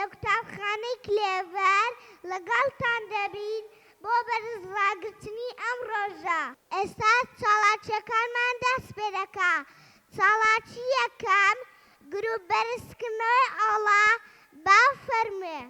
لە قوتابخانەی کلێڤەر لەگەڵتان دەبین بۆ بەرزڕاگرتنی ئەم ڕۆژە. ئێستا چالاکیەکانمان دەست پێ دەکا. چالاکی یەکەم گروپ بەرزکردنەوەی ئاڵا. با فەرمێ.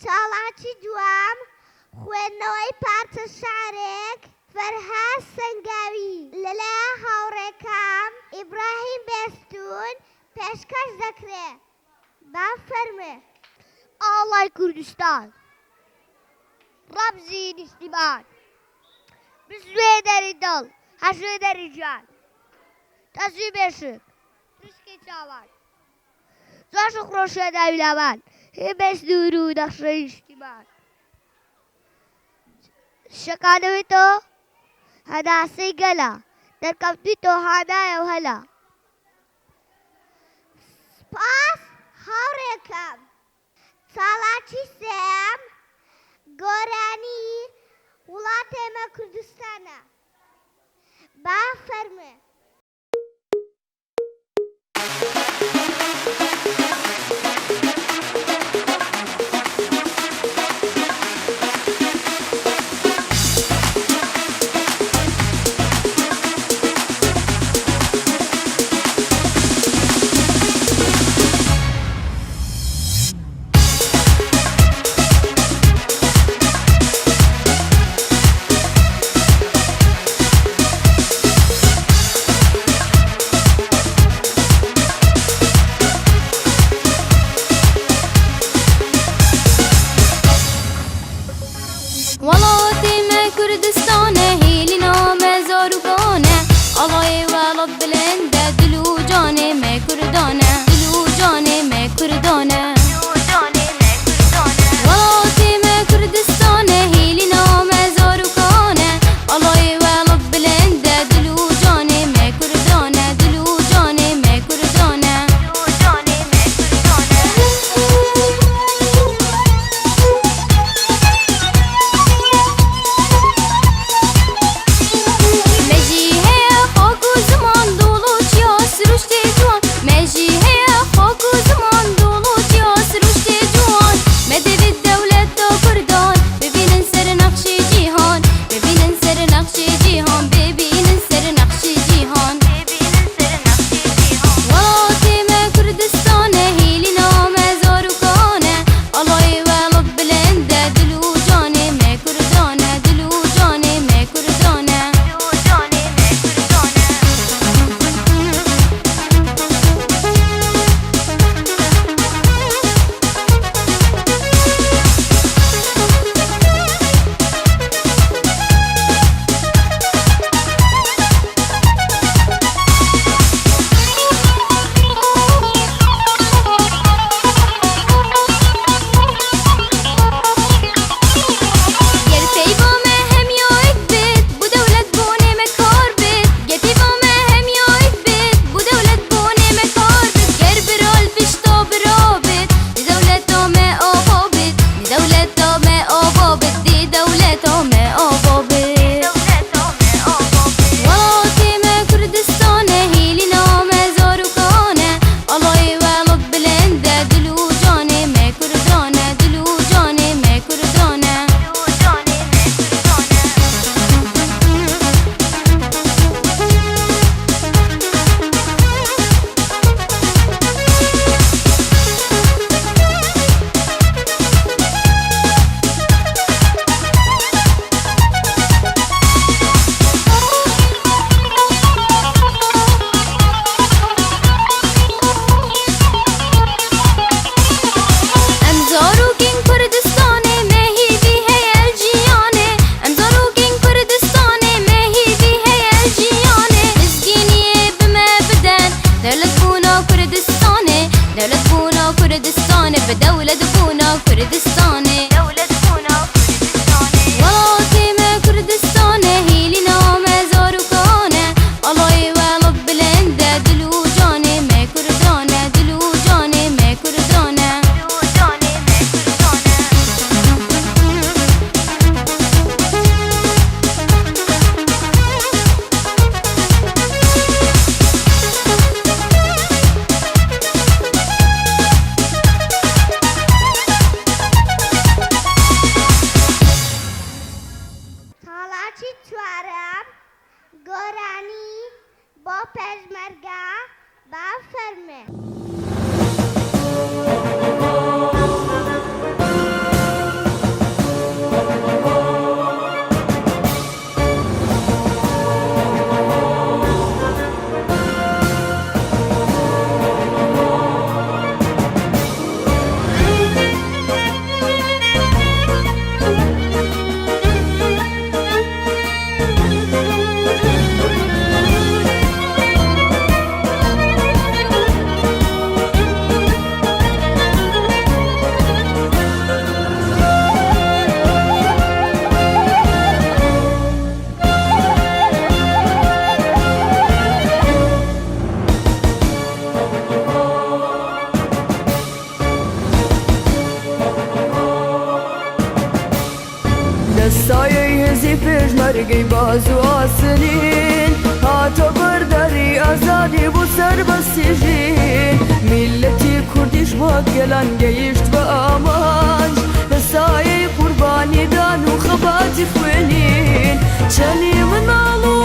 چاڵاکی دوام خوێندنەوەی پارچە شارێک فەرهاد سەنگاوی لەلایەن هاوڕێکەم ئیبراهیم بێستون پێشکەش دەکرێت. با فەرمێ. ئاڵای کوردستان ڕەمزی نیشتیمان بزوێ دەری دڵ هەژوێ دەری گیان تەزوی بێشک تشکی چاوان زۆر خۆشە داویلامان هێ بێستون و نەخشەی نیشتیمان شەکانەوەی تۆ هەناسەی گەلە دەرکەوتووی تۆ هانایە و هەلا. سپاس هاوڕێکەم. چاڵاکی سێم گۆرانی وڵاتی ئێمە کوردستانە. با فەرمێ. دولتو ما آبا بدي دولتو ما آبا بد وڵاتی ما کوردستانە هیلی نامە زۆرکانە ئەڵای وەڵب بلندە دل و جانێ ما کوردانە دل و جانێ ما کوردانە بدولة بونا كردستاني وڵاتی ما کوردستانە هیلی نامە زۆرکانە ئەڵای وەڵب بلندە دل و جانێ ما کوردانە دل و جانێ ما کوردانە ساڵاتی چوارەم گۆرانی بۆ پێشمەرگە با فەرمێ دەستایەی هێزی پێشمەرگەی باز و ئاسنین هاتە بەردەری ئازادی بوو سەربەستیژین میلەتی کوردیش بۆ گەلان گەیشت بە ئامانج دەستایەی قوربانیدان و خەباتی خوێنین چەنی مناڵ و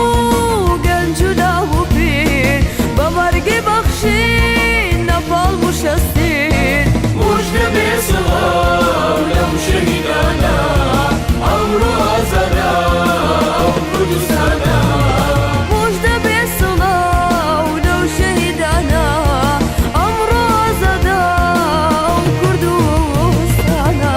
گەنج و لاو و پیر بە مەرگی بەخشین نەپاڵ و شەستین مژدە بێ سڵاو لەم شەهیدانە ئەمڕۆ ئازادە ئەو کوردستانە مژدە بێ سڵاو لەو شەهیدانە ئەمڕۆ ئازادە ئەو کوردستانە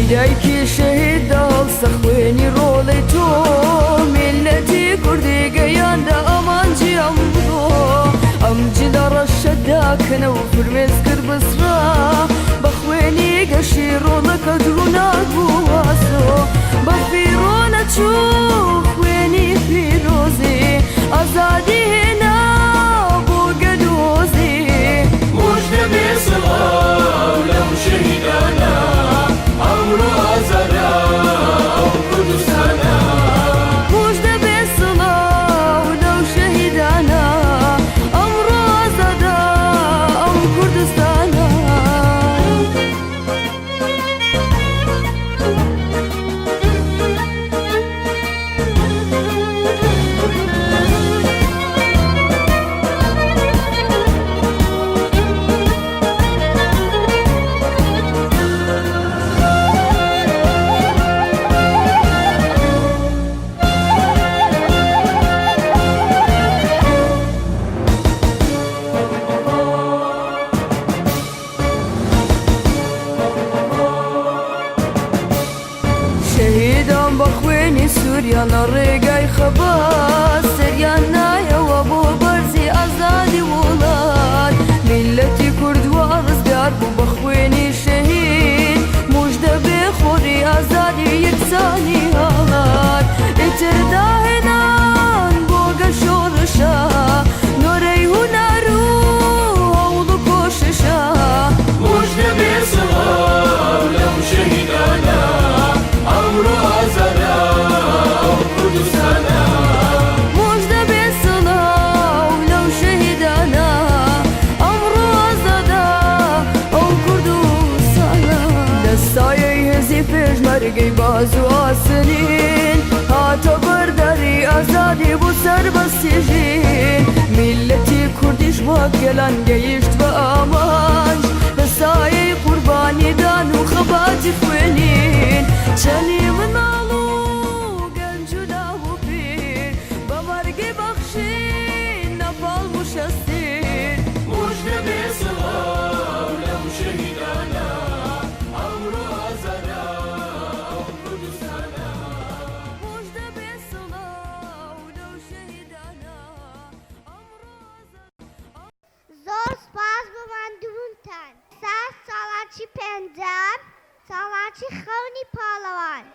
دایکی شەهید هەڵسە خوێنی ڕۆڵی تۆ میلەتی کوردی گەیاندە ئەمانجی ئەمڕۆ ئەمجی لە ڕەشەداکەنە و فرمێز کرد بسرا بە خوێنی گەشی ڕۆڵەکە درونا بوو واسۆ بە فیرۆنە چوو خوێنی پیرۆزی ئازادی هێنا بۆ گەدۆزی مژدە بێ سڵاو لەم شەهیدانە ئەمڕۆ ئازادە ئەو کوردستانە مژدە بێ سڵاو لەو شەهیدانە ئەمڕۆ ئازادە ئەو کوردستانە سوریان ڕێگای خەباس سەریان نایەوە بۆ بەرزی ئازادی وڵات میلەتی کوردوە ڕزگار بوو بە خوێنی شەهید موژدە بێ خۆری ئازادی یەکسانی هەڵات ئیتر داهێنان بۆ گەشۆڕشە نۆرەی هونەر و هەوڵ و کۆششە مژدە بێ سڵاو لەو شەهیدانە ئەمڕۆ ئازادە ئەو کوردستانە مژدە بێ سڵاو لەو شەهیدانە ئەمڕۆ ئازادە ئەو کوردستانە لە سایەی هێزی پێشمەرگەی باز و ئاسنین هاتە بەردەری ئازادی بوو سەربەستیژین میلەتی کوردیش وەک گەلان گەیشت بە ئامانج لە سایەی قوربانیدان و خەباتی خوێنین چەنی مناڵ و گەنج و لاو و پیر بە مەرگی بەخشین نەپاڵ و شەستین مژدە بێ سڵاو لەو شەهیدانە ئەمڕۆ ئازادە ئەو کوردستانە مژدە بێ سڵاو لەو شەهیدانە ئەمڕۆ زۆر سپاس بۆ ماندوونتان ساس ساڵاتی پێنجەم ساڵاتی خەونی پاڵەوان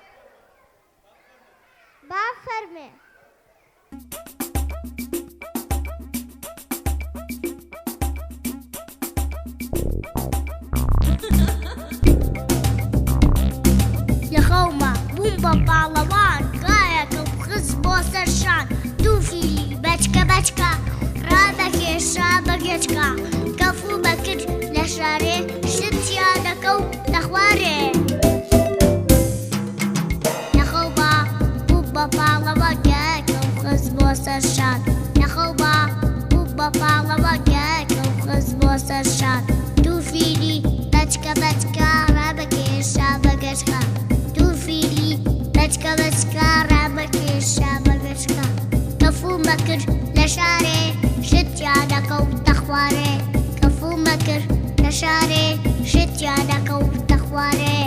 با فەرمێ لە خەومە بووم بە پاڵەوان گایەکەم خست بۆ سەرشان دووفیلی بەچکە بەچکە ڕابەکێشا بەگێچکە کەفوو بەکرد لە شارێ شتیا دەکە و دەخوارێ نەخەوبە بوو بە پاڵەوە گایەکەم خست بۆ سەرشان نەخەوبە بوو بە پاڵەوە گایەکەم خست بۆ سەرشان دووفیلی بەچکە بەچکە ڕابەکێشا بەگەچکە دووفیلی بەچکە بەچکە ڕابەکێشا بەگەچکە کەفوو مەکرد لە شارێ شتیا دەکە و دەخوارێ کەفوو مەکرد لە شارێ شتیا دەکە و دەخوارێ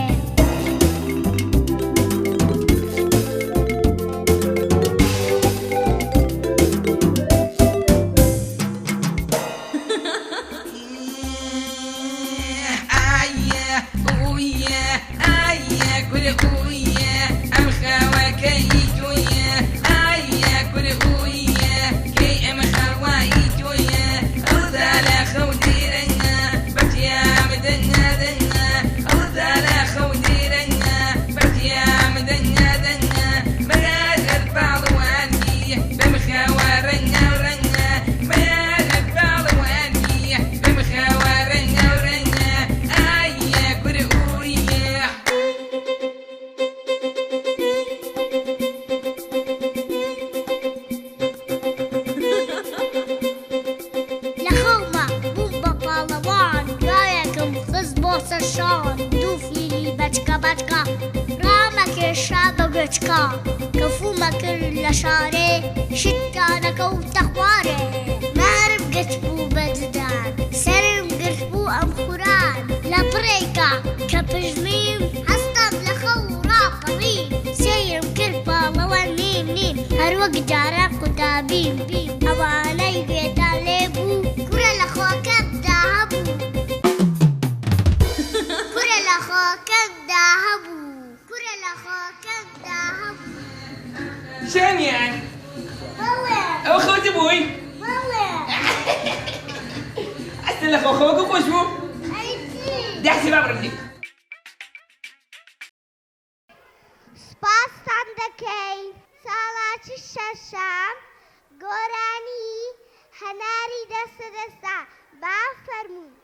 کەفوو مەکرد لە شارێ شتیا دەکە و دەخوارێ مارم گرت بوو بەددان سەرم گرت بوو ئەم خوران لە پڕێکە کە پژمیم هەستم لە خەو ڕاپەڕی سێرم کرد پاڵەوە نیم نیم هەروەک جارە قوتابیم ئەوانەی گوێتان لێ بوو کورە لە خۆکەمدا هەبوو کورە لە خۆکەمدا هەبوو کورە لە خۆکەمدا هەبوو شانيان بەڵێ او خوتي بوي بەڵێ استنى خوك وخوش بو ئەیچی دحسي باب ربي سپاسان دەکەین ساڵاتی شەشەم گۆرانی هەناری دەستە دەستا با فەرمووی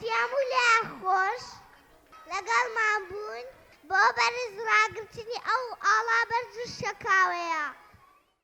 بەختیام و لە خۆش لەگەڵمان بوون بۆ بەرز ڕاگرتنی ئەو ئاڵا بەرز و شەکاوەیە.